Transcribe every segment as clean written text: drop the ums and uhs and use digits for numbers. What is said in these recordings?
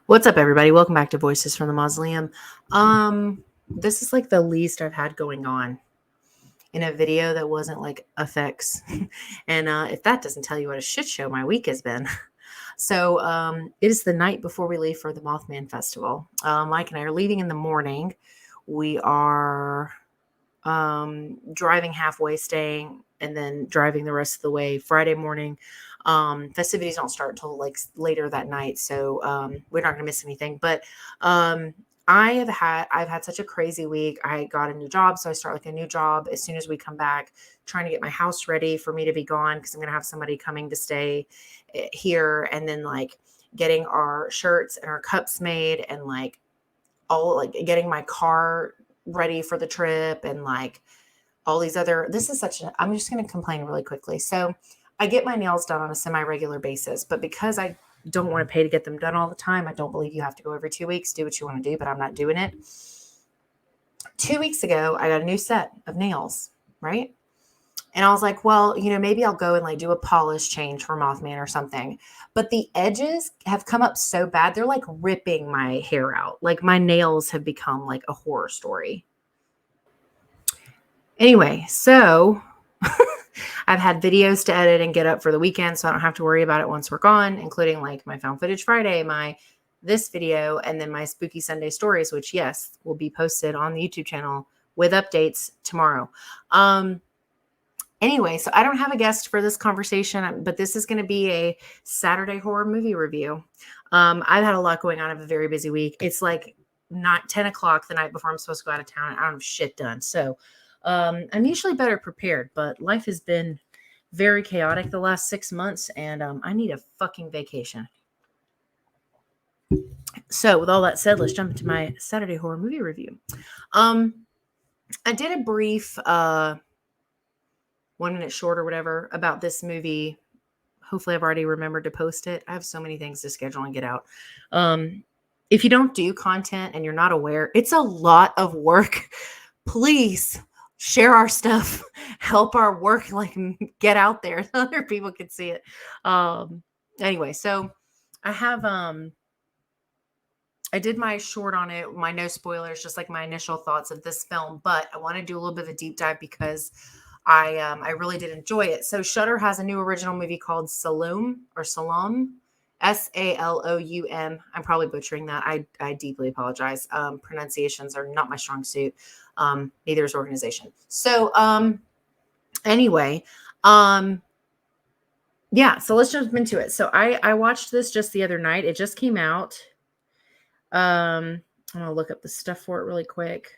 What's up, everybody? Welcome back to Voices from the Mausoleum. This is like the least I've had going on in a video that wasn't like effects. And if that doesn't tell you what a shit show my week has been. So it is the night before we leave for the Mothman Festival. Mike and I are leaving in the morning. We are driving halfway, staying, and then driving the rest of the way Friday morning. Festivities don't start until like later that night, so we're not gonna miss anything. But I've had such a crazy week. I got a new job, so I start like a new job as soon as we come back, trying to get my house ready for me to be gone because I'm gonna have somebody coming to stay here, and then like getting our shirts and our cups made, and like all like getting my car ready for the trip, and like all these other, this is such a, I'm just going to complain really quickly. So I get my nails done on a semi-regular basis, but because I don't want to pay to get them done all the time, I don't believe you have to go every 2 weeks. Do what you want to do, but I'm not doing it. 2 weeks ago, I got a new set of nails, right? And I was like, well, maybe I'll go and like do a polish change for Mothman or something. But the edges have come up so bad. They're like ripping my hair out. Like my nails have become like a horror story. Anyway, so I've had videos to edit and get up for the weekend, so I don't have to worry about it once we're gone, including like my Found Footage Friday, this video, and then my Spooky Sunday stories, which, yes, will be posted on the YouTube channel with updates tomorrow. Anyway, so I don't have a guest for this conversation, but this is going to be a Saturday horror movie review. I've had a lot going on. I have a very busy week. It's like not 10 o'clock the night before I'm supposed to go out of town, and I don't have shit done. So I'm usually better prepared, but life has been very chaotic the last 6 months, and I need a fucking vacation. So with all that said, let's jump into my Saturday horror movie review. I did a brief 1 minute short or whatever about this movie. Hopefully I've already remembered to post it. I have so many things to schedule and get out. If you don't do content and you're not aware, it's a lot of work. Please share our stuff, help our work, like get out there so other people can see it. Anyway, so I have, I did my short on it, my no spoilers, just like my initial thoughts of this film, but I want to do a little bit of a deep dive because I really did enjoy it. So Shudder has a new original movie called Saloum or Saloum, Saloum. I'm probably butchering that. I deeply apologize. Pronunciations are not my strong suit. Neither is organization. So anyway, yeah, so let's jump into it. So I watched this just the other night. It just came out. I'm gonna look up the stuff for it really quick.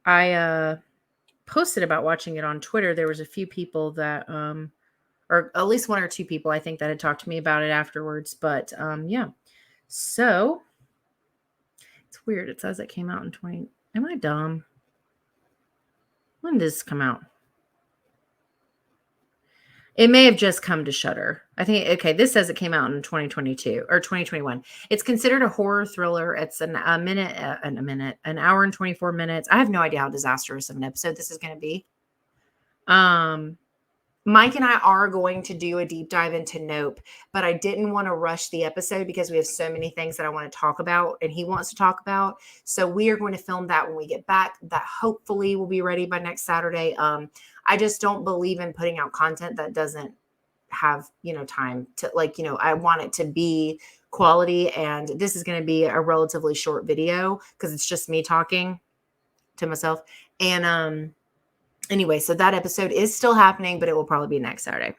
I posted about watching it on Twitter. There was a few people that or at least 1 or 2 people I think that had talked to me about it afterwards. But yeah. So it's weird. It says it came out in 20. Am I dumb? When did this come out? It may have just come to Shudder. I think, okay, this says it came out in 2022 or 2021. It's considered a horror thriller. It's an hour and 24 minutes. I have no idea how disastrous of an episode this is going to be. Mike and I are going to do a deep dive into Nope, but I didn't want to rush the episode because we have so many things that I want to talk about and he wants to talk about. So we are going to film that when we get back. That hopefully will be ready by next Saturday. I just don't believe in putting out content that doesn't have, time to I want it to be quality, and this is going to be a relatively short video because it's just me talking to myself. And anyway, so that episode is still happening, but it will probably be next Saturday.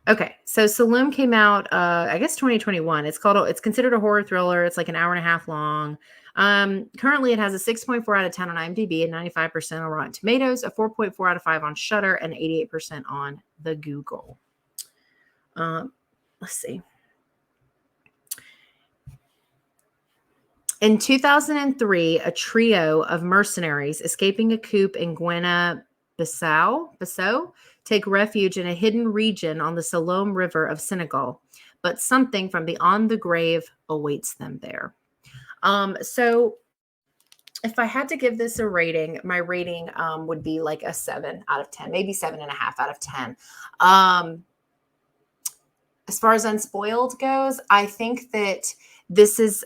Okay, so Saloum came out, I guess 2021. It's considered a horror thriller. It's like an hour and a half long. Currently, it has a 6.4 out of 10 on IMDb and 95% on Rotten Tomatoes, a 4.4 out of 5 on Shudder, and 88% on the Google. Let's see. In 2003, a trio of mercenaries escaping a coup in Guinea-Bissau take refuge in a hidden region on the Saloum River of Senegal, but something from beyond the grave awaits them there. So if I had to give this a rating, my rating would be like a 7 out of 10, maybe 7.5 out of 10. As far as Unspoiled goes, I think that This is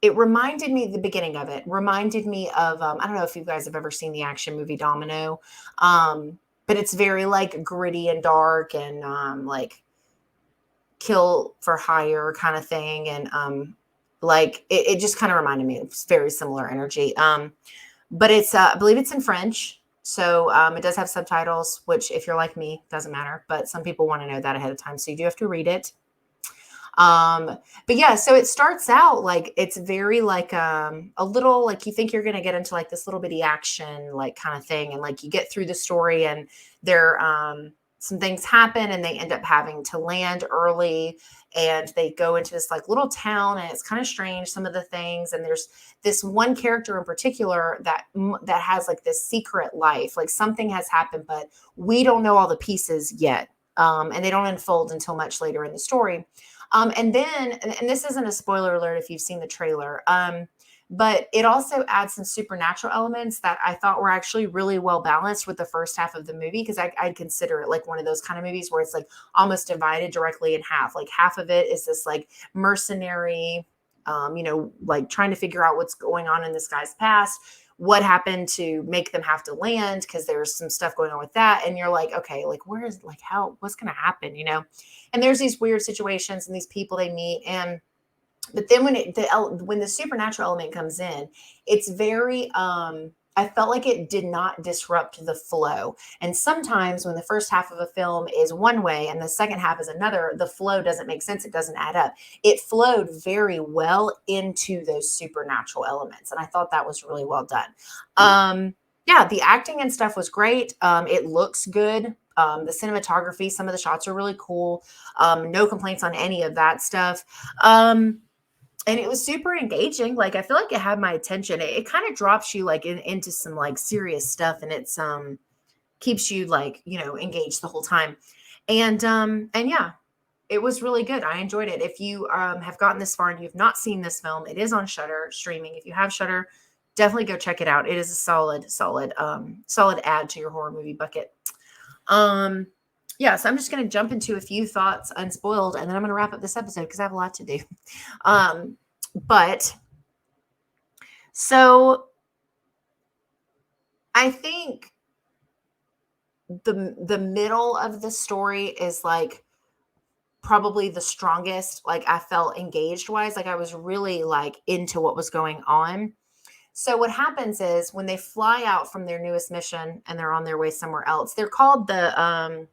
it reminded me, the beginning of it reminded me of, I don't know if you guys have ever seen the action movie Domino, but it's very like gritty and dark and like kill for hire kind of thing. And like it just kind of reminded me of very similar energy. But it's, I believe it's in French. So it does have subtitles, which if you're like me, doesn't matter. But some people want to know that ahead of time. So you do have to read it. But yeah, so it starts out like it's very like a little like you think you're gonna get into like this little bitty action like kind of thing, and like you get through the story and there some things happen and they end up having to land early and they go into this like little town and it's kind of strange some of the things, and there's this one character in particular that has like this secret life, like something has happened but we don't know all the pieces yet, and they don't unfold until much later in the story. And then, and this isn't a spoiler alert if you've seen the trailer, but it also adds some supernatural elements that I thought were actually really well balanced with the first half of the movie, because I'd consider it like one of those kind of movies where it's like almost divided directly in half. Like half of it is this like mercenary, like trying to figure out what's going on in this guy's past, what happened to make them have to land, because there's some stuff going on with that. And you're like, okay, like where is like how what's going to happen, and there's these weird situations and these people they meet. And but then when the supernatural element comes in, it's very I felt like it did not disrupt the flow. And sometimes when the first half of a film is one way and the second half is another, the flow doesn't make sense. It doesn't add up. It flowed very well into those supernatural elements. And I thought that was really well done. Yeah, the acting and stuff was great. It looks good. The cinematography, some of the shots are really cool. No complaints on any of that stuff. And it was super engaging. Like I feel like it had my attention. It kind of drops you like into some like serious stuff, and it's keeps you like engaged the whole time. And yeah, it was really good. I enjoyed it. If you have gotten this far and you've not seen this film, it is on Shudder streaming. If you have Shudder, definitely go check it out. It is a solid add to your horror movie bucket. Yeah, so I'm just going to jump into a few thoughts unspoiled, and then I'm going to wrap up this episode because I have a lot to do. But so I think the middle of the story is like probably the strongest. Like I felt engaged wise, like I was really like into what was going on. So what happens is when they fly out from their newest mission and they're on their way somewhere else, they're called the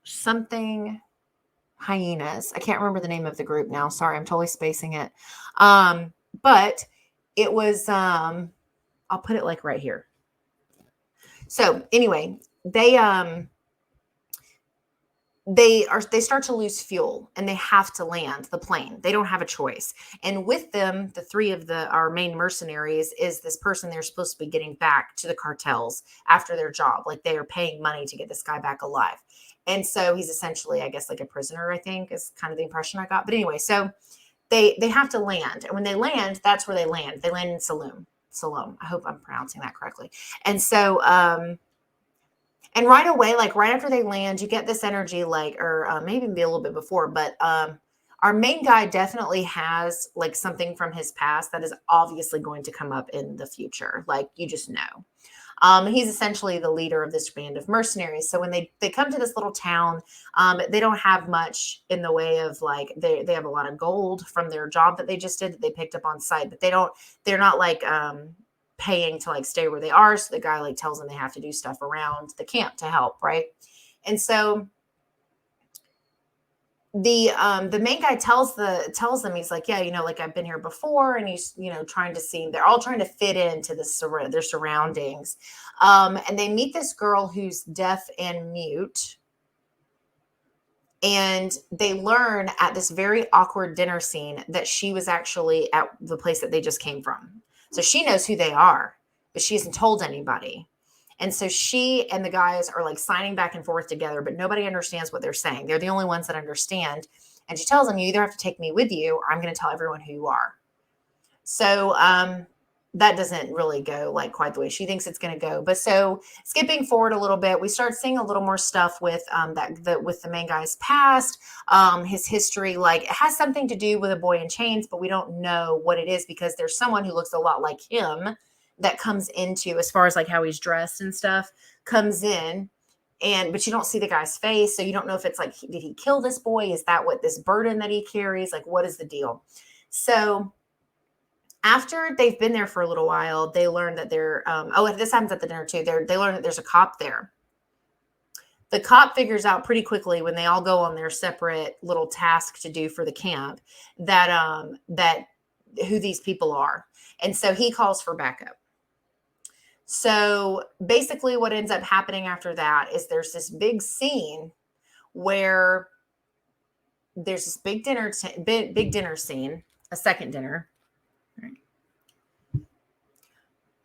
something hyenas. I can't remember the name of the group now. Sorry, I'm totally spacing it. But it was I'll put it like right here. So anyway, they start to lose fuel and they have to land the plane. They don't have a choice. And with them, the three of our main mercenaries is this person they're supposed to be getting back to the cartels after their job. Like they are paying money to get this guy back alive. And so he's essentially, I guess, like a prisoner, I think is kind of the impression I got. But anyway, so they have to land. And when they land, that's where they land. They land in Saloum. I hope I'm pronouncing that correctly. And so, and right away, like right after they land, you get this energy, like, or maybe be a little bit before, but our main guy definitely has like something from his past that is obviously going to come up in the future. Like you just know. He's essentially the leader of this band of mercenaries. So when they come to this little town, they don't have much in the way of like, they have a lot of gold from their job that they just did that they picked up on site, but they're not like, paying to like stay where they are. So the guy like tells them they have to do stuff around the camp to help. Right. And so the main guy tells them, he's like, yeah, like I've been here before. And he's, trying to see, they're all trying to fit into their surroundings. And they meet this girl who's deaf and mute. And they learn at this very awkward dinner scene that she was actually at the place that they just came from. So she knows who they are, but she hasn't told anybody. And so she and the guys are like signing back and forth together, but nobody understands what they're saying. They're the only ones that understand. And she tells them, you either have to take me with you or I'm going to tell everyone who you are. So that doesn't really go like quite the way she thinks it's going to go. But so skipping forward a little bit, we start seeing a little more stuff with with the main guy's past, his history. Like it has something to do with a boy in chains, but we don't know what it is because there's someone who looks a lot like him that comes into, as far as like how he's dressed and stuff, comes in. But you don't see the guy's face, so you don't know if it's like, did he kill this boy? Is that what this burden that he carries? Like, what is the deal? So after they've been there for a little while, they learn that this happens at the dinner too. They learn that there's a cop there. The cop figures out pretty quickly when they all go on their separate little task to do for the camp that who these people are. And so he calls for backup. So basically what ends up happening after that is there's this big scene where there's this big dinner scene, a second dinner.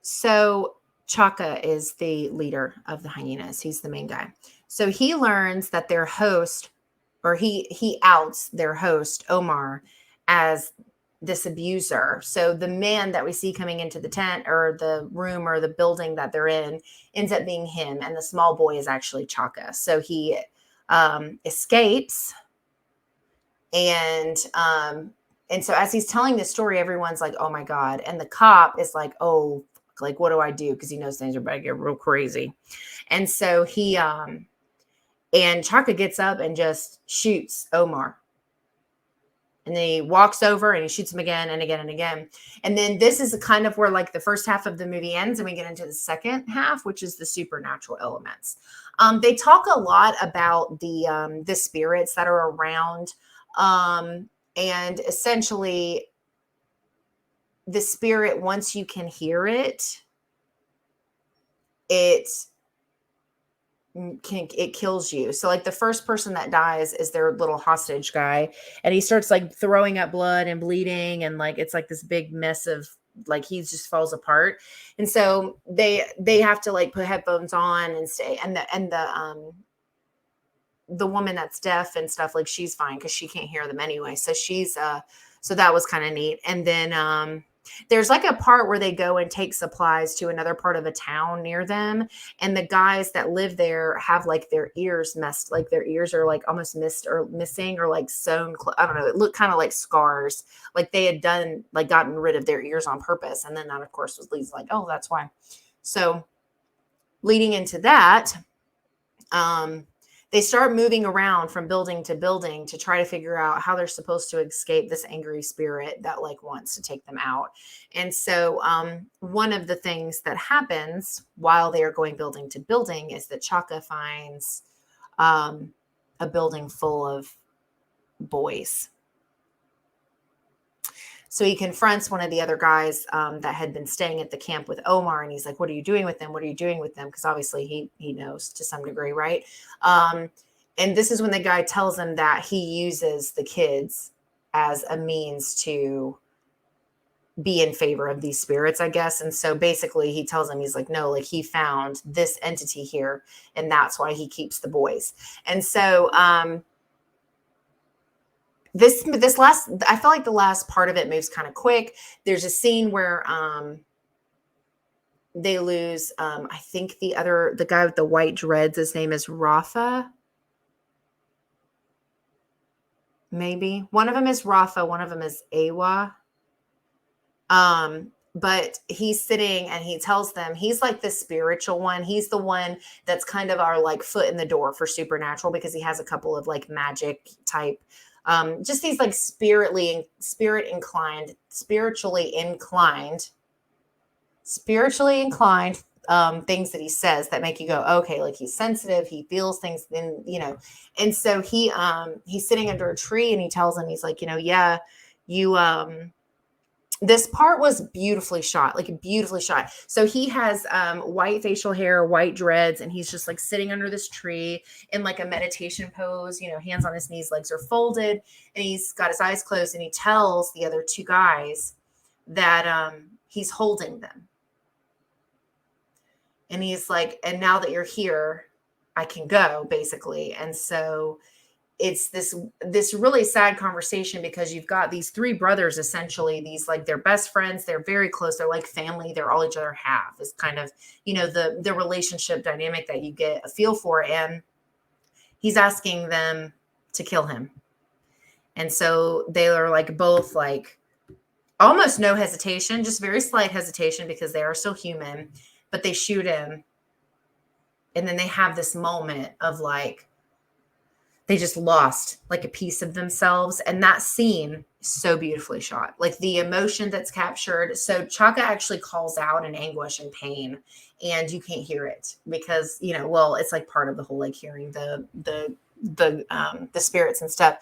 So Chaka is the leader of the hyenas. He's the main guy. So he learns that their host, or he outs their host, Omar, as this abuser. So the man that we see coming into the tent or the room or the building that they're in ends up being him. And the small boy is actually Chaka. So he escapes. And so as he's telling this story, everyone's like, oh my God. And the cop is like, oh, like, what do I do? Because he knows things are about to get real crazy. And so and Chaka gets up and just shoots Omar. And then he walks over and he shoots him again and again and again. And then this is kind of where like the first half of the movie ends and we get into the second half, which is the supernatural elements. They talk a lot about the spirits that are around. And essentially the spirit, once you can hear it, it kills you. So like the first person that dies is their little hostage guy, and he starts like throwing up blood and bleeding, and like it's like this big mess of like he just falls apart. And so they have to like put headphones on and stay. And the woman that's deaf and stuff, like she's fine because she can't hear them anyway. So so that was kind of neat. And then there's like a part where they go and take supplies to another part of a town near them. And the guys that live there have like their ears messed, like their ears are like almost missing or like sewn. I don't know. It looked kind of like scars, like they had gotten rid of their ears on purpose. And then that of course leads like, oh, that's why. So leading into that, they start moving around from building to building to try to figure out how they're supposed to escape this angry spirit that like wants to take them out. And so one of the things that happens while they are going building to building is that Chaka finds a building full of boys. So he confronts one of the other guys that had been staying at the camp with Omar. And he's like, what are you doing with them? What are you doing with them? Because obviously he knows to some degree, right? And this is when the guy tells him that he uses the kids as a means to be in favor of these spirits, I guess. And so basically he tells him, he's like, no, like he found this entity here. And that's why he keeps the boys. And so this last, I feel like the last part of it moves kind of quick. There's a scene where they lose, I think the guy with the white dreads, his name is Rafa. Maybe one of them is Rafa, one of them is Awa. But he's sitting and he tells them he's like the spiritual one. He's the one that's kind of our like foot in the door for supernatural because he has a couple of like magic type, just these like spiritually inclined things that he says that make you go, okay, like he's sensitive, he feels things, and and so he's sitting under a tree and he tells him, he's like, yeah, you this part was beautifully shot. So he has white facial hair, white dreads, and he's just like sitting under this tree in like a meditation pose, hands on his knees, legs are folded, and he's got his eyes closed, and he tells the other two guys that he's holding them. And he's like, and now that you're here, I can go, basically. And so it's this really sad conversation because you've got these three brothers, essentially, these like they're best friends, they're very close, they're like family, they're all each other half, is kind of, the relationship dynamic that you get a feel for. And he's asking them to kill him. And so they are like both like almost no hesitation, just very slight hesitation because they are still human, but they shoot him. And then they have this moment of like, they just lost like a piece of themselves. And that scene is so beautifully shot. Like the emotion that's captured. So Chaka actually calls out in anguish and pain, and you can't hear it because, well, it's like part of the whole, like hearing the spirits and stuff.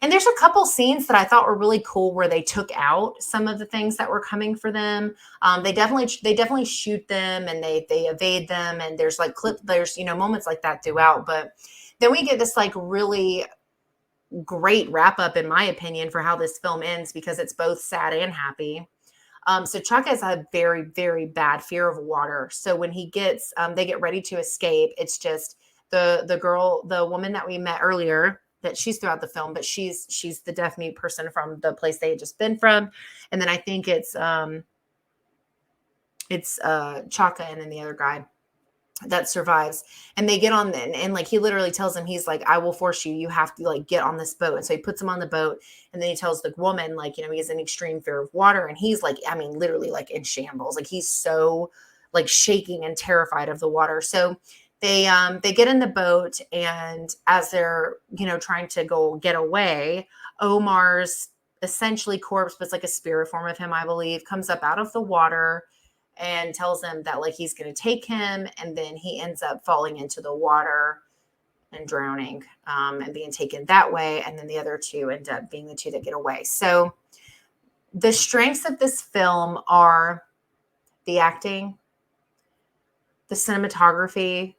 And there's a couple scenes that I thought were really cool where they took out some of the things that were coming for them. They definitely shoot them and they evade them. And there's like there's moments like that throughout, but then we get this like really great wrap up, in my opinion, for how this film ends, because it's both sad and happy. So Chuck has a very, very bad fear of water. So when they get ready to escape, it's just the woman that we met earlier, that she's throughout the film, but she's the deaf mute person from the place they had just been from. And then I think it's Chaka and then the other guy that survives, and they get on and like he literally tells him, he's like, I will force you have to like get on this boat. And so he puts him on the boat, and then he tells the woman, like, he has an extreme fear of water, and he's like, I mean, literally like in shambles, like he's so like shaking and terrified of the water. So they get in the boat, and as they're trying to go get away, Omar's essentially corpse, but it's like a spirit form of him, I believe, comes up out of the water and tells him that like he's going to take him, and then he ends up falling into the water and drowning, and being taken that way. And then the other two end up being the two that get away. So the strengths of this film are the acting, the cinematography,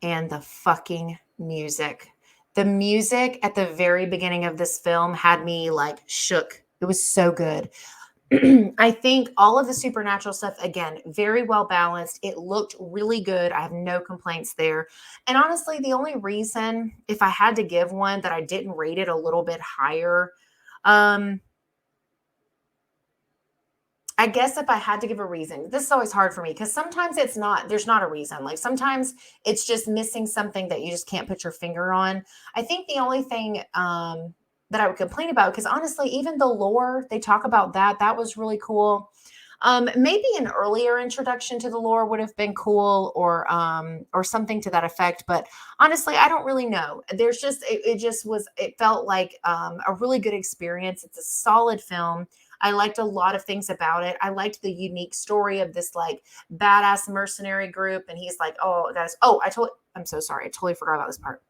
and the fucking music. The music at the very beginning of this film had me like shook. It was so good. I think all of the supernatural stuff, again, very well balanced. It looked really good. I have no complaints there. And honestly, the only reason, if I had to give one, that I didn't rate it a little bit higher, I guess if I had to give a reason, this is always hard for me because sometimes there's not a reason. Like sometimes it's just missing something that you just can't put your finger on. I think the only thing, that I would complain about, because honestly, even the lore, they talk about that was really cool. Maybe an earlier introduction to the lore would have been cool, or something to that effect. But honestly, I don't really know. There's just, it felt like a really good experience. It's a solid film. I liked a lot of things about it. I liked the unique story of this like badass mercenary group. And he's like, I'm so sorry. I totally forgot about this part.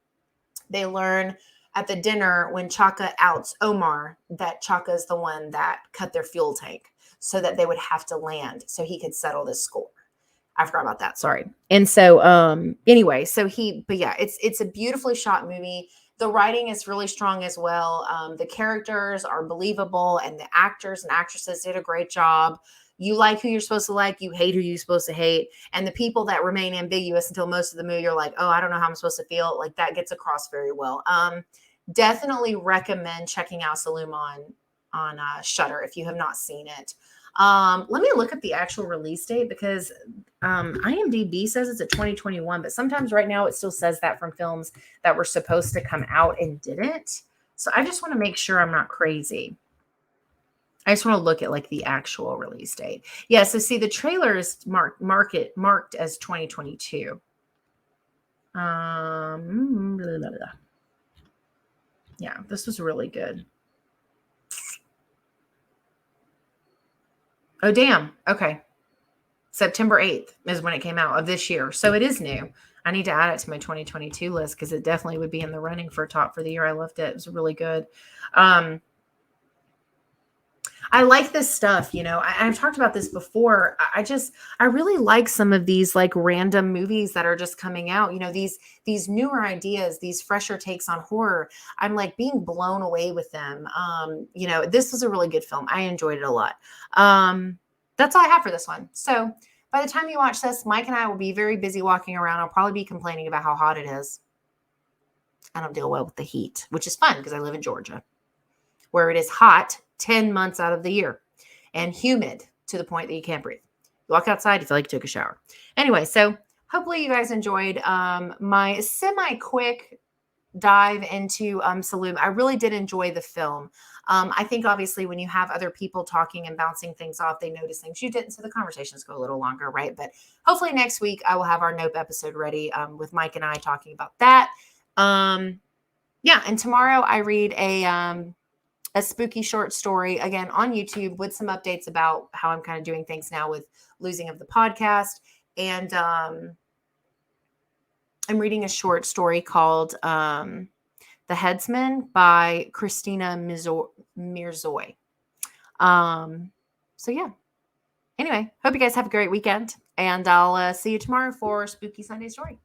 They learn at the dinner when Chaka outs Omar that Chaka is the one that cut their fuel tank so that they would have to land so he could settle this score. I forgot about that. Sorry. And so, anyway, but yeah, it's a beautifully shot movie. The writing is really strong as well. The characters are believable, and the actors and actresses did a great job. You like who you're supposed to like, you hate who you're supposed to hate. And the people that remain ambiguous until most of the movie, you're like, oh, I don't know how I'm supposed to feel. Like that gets across very well. Definitely recommend checking out Saloum on Shudder if you have not seen it. Let me look at the actual release date, because IMDb says it's a 2021, but sometimes right now it still says that from films that were supposed to come out and didn't. So I just want to make sure I'm not crazy. I just want to look at like the actual release date. Yeah, so see, the trailer is marked as 2022. Blah, blah, blah. Yeah, this was really good. Oh, damn. Okay. September 8th is when it came out of this year. So it is new. I need to add it to my 2022 list because it definitely would be in the running for top for the year. I loved it. It was really good. I like this stuff, I've talked about this before. I really like some of these like random movies that are just coming out, these newer ideas, these fresher takes on horror. I'm like being blown away with them. This was a really good film. I enjoyed it a lot. That's all I have for this one. So by the time you watch this, Mike and I will be very busy walking around. I'll probably be complaining about how hot it is. I don't deal well with the heat, which is fun because I live in Georgia, where it is hot 10 months out of the year and humid to the point that you can't breathe. You walk outside, you feel like you took a shower. Anyway, so hopefully you guys enjoyed my semi-quick dive into Saloum. I really did enjoy the film. I think obviously when you have other people talking and bouncing things off, they notice things you didn't, so the conversations go a little longer, right? But hopefully next week I will have our Nope episode ready with Mike and I talking about that. Yeah, and tomorrow I read a spooky short story again on YouTube with some updates about how I'm kind of doing things now with losing of the podcast. And I'm reading a short story called The Headsman by Christina Mirzoy. So yeah. Anyway, hope you guys have a great weekend, and I'll see you tomorrow for Spooky Sunday Story.